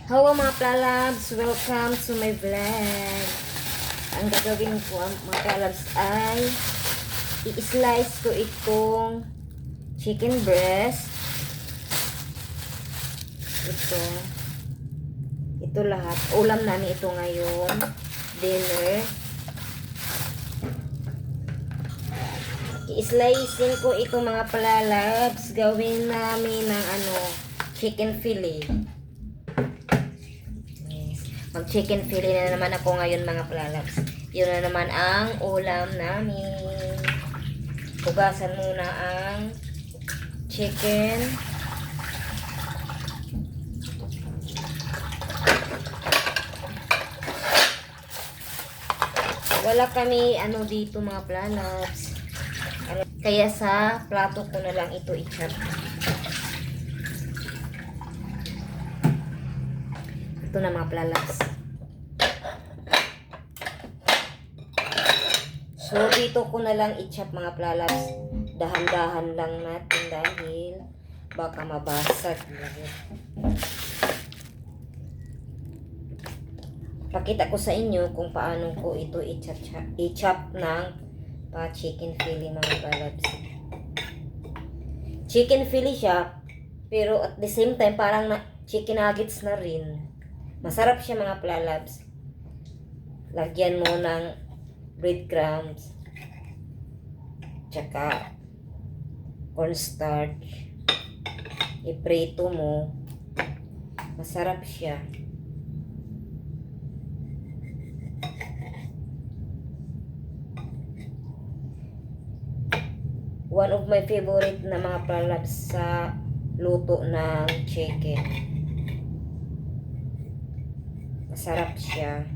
Hello mga plalabs! Welcome to my vlog. Ang gagawin ko mga plalabs ay i-slice ko itong chicken breast. Ito lahat. Ulam namin ito ngayon. Dinner. I-slicein ko ito mga plalabs. Gawin namin ng chicken fillet. Mag chicken fillet na naman ako ngayon mga plalabs. Yun na naman ang ulam namin. Hugasan muna ang chicken. Wala kami dito mga plalabs. Kaya sa plato ko na lang ito i-chop. Ito na mga plalabs. So, dito ko na lang i-chop mga plalabs. Dahan-dahan lang natin dahil baka mabasag. Pakita ko sa inyo kung paano ko ito i-chop ng chicken fillet mga plalabs. Chicken fillet siya, pero at the same time parang chicken nuggets na rin. Masarap siya mga plalabs. Lagyan mo ng breadcrumbs, tsaka cornstarch. Iprito mo. Masarap siya. One of my favorite na mga plalabs sa luto ng chicken. Masarap siya.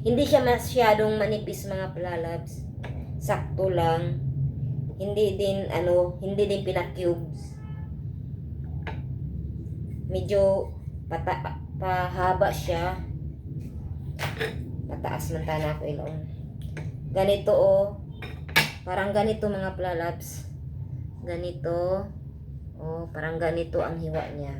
Hindi siya masyadong manipis mga plalabs. Sakto lang. Hindi din pina-cubes. Medyo pahaba siya. Pataas man tana ko ilong. Ganito parang ganito mga plalabs. Ganito. Parang ganito ang hiwa niya.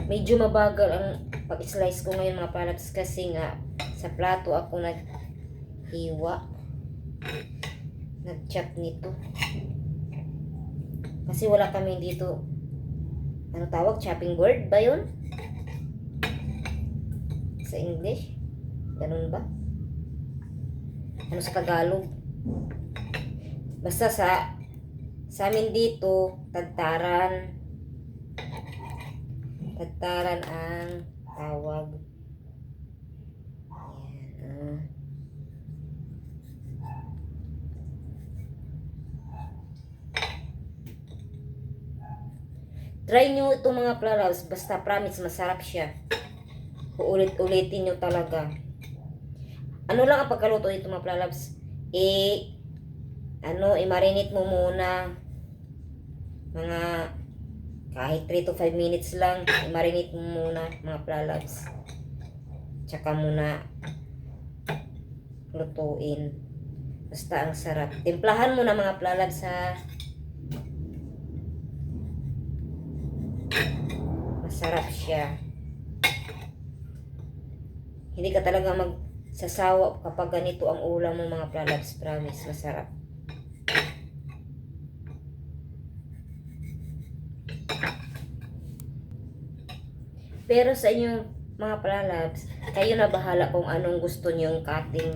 Medyo mabagal ang pag-slice ko ngayon mga plalabs kasi nga sa plato ako naghiwa. Nag-chop nito. Kasi wala kami dito. Ano tawag? Chopping board ba yun? Sa English? Ganun ba? Ano sa Tagalog? Basta sa amin dito, tagtaran. Tagtaran ang tawag. Ayan. Try nyo ito mga plalabs. Basta promise masarap siya. Uulit-ulitin nyo talaga. Ano lang ang pagkaluto nito mga plalabs? I-marinate mo muna. Mga kahit 3 to 5 minutes lang. I-marinate mo muna mga plalabs. Tsaka muna lutuin. Basta ang sarap. Timplahan mo na mga plalabs sa masarap siya. Hindi ka talaga magsasawa kapag ganito ang ulam mo mga plalabs. Promise, masarap. Pero sa inyong mga plalabs, kayo na bahala kung anong gusto nyong cutting.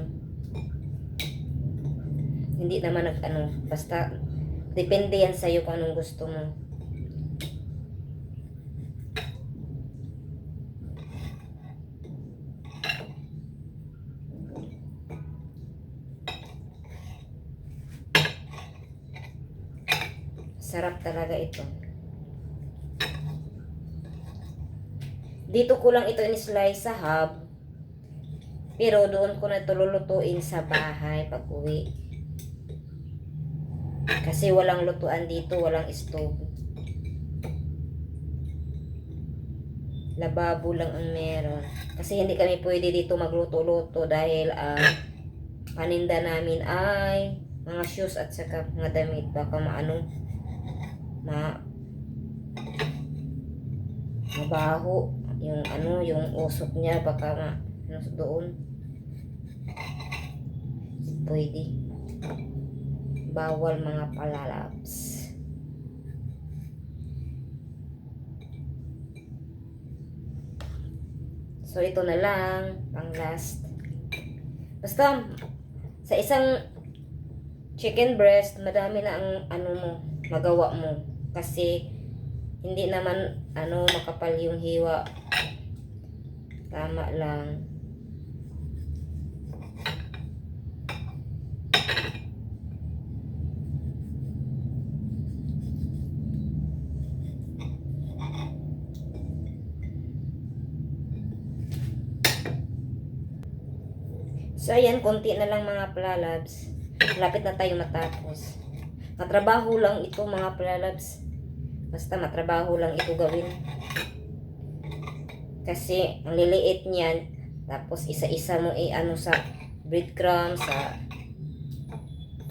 Hindi naman basta depende yan sa'yo kung anong gusto mo. Sarap talaga ito. Dito ko lang ito in-slice sa hub. Pero doon ko na ito lulutuin sa bahay pag uwi. Kasi walang lutuan dito, walang stove. lababo lang ang meron. Kasi hindi kami pwede dito magluto-luto dahil paninda namin ay mga shoes at saka mga damit. Baka mabaho yung yung usok niya, baka doon. Pwede. Bawal mga palalabs. So, ito na lang, pang last. Basta, sa isang chicken breast, madami na ang magawa mo. Kasi, hindi naman, makapal yung hiwa. Tama lang. So, ayan, konti na lang mga palalabs. Lapit na tayo matapos. Matrabaho lang ito mga palalabs. Basta matrabaho lang ito gawin. Kasi, ang liliit niyan. Tapos, isa-isa mo sa breadcrumbs, sa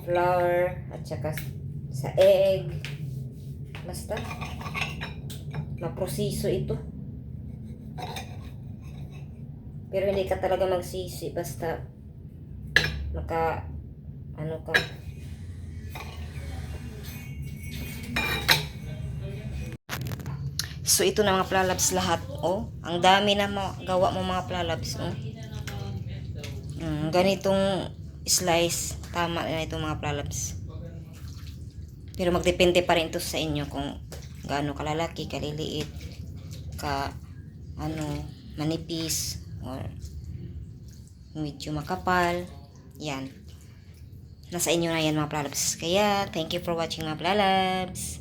flour, at saka sa egg. Basta, maprosiso ito. Pero hindi ka talaga magsisi. Basta, ka. So, ito na mga palalabs lahat. Oh, ang dami na gawa mo mga palalabs. Oh. Ganitong slice. Tama na itong mga palalabs. Pero magdepende pa rin ito sa inyo kung gaano kalalaki, kaliliit, manipis, or medyo makapal. Yan. Nasa inyo na yan mga palalabs. Kaya, thank you for watching mga palalabs.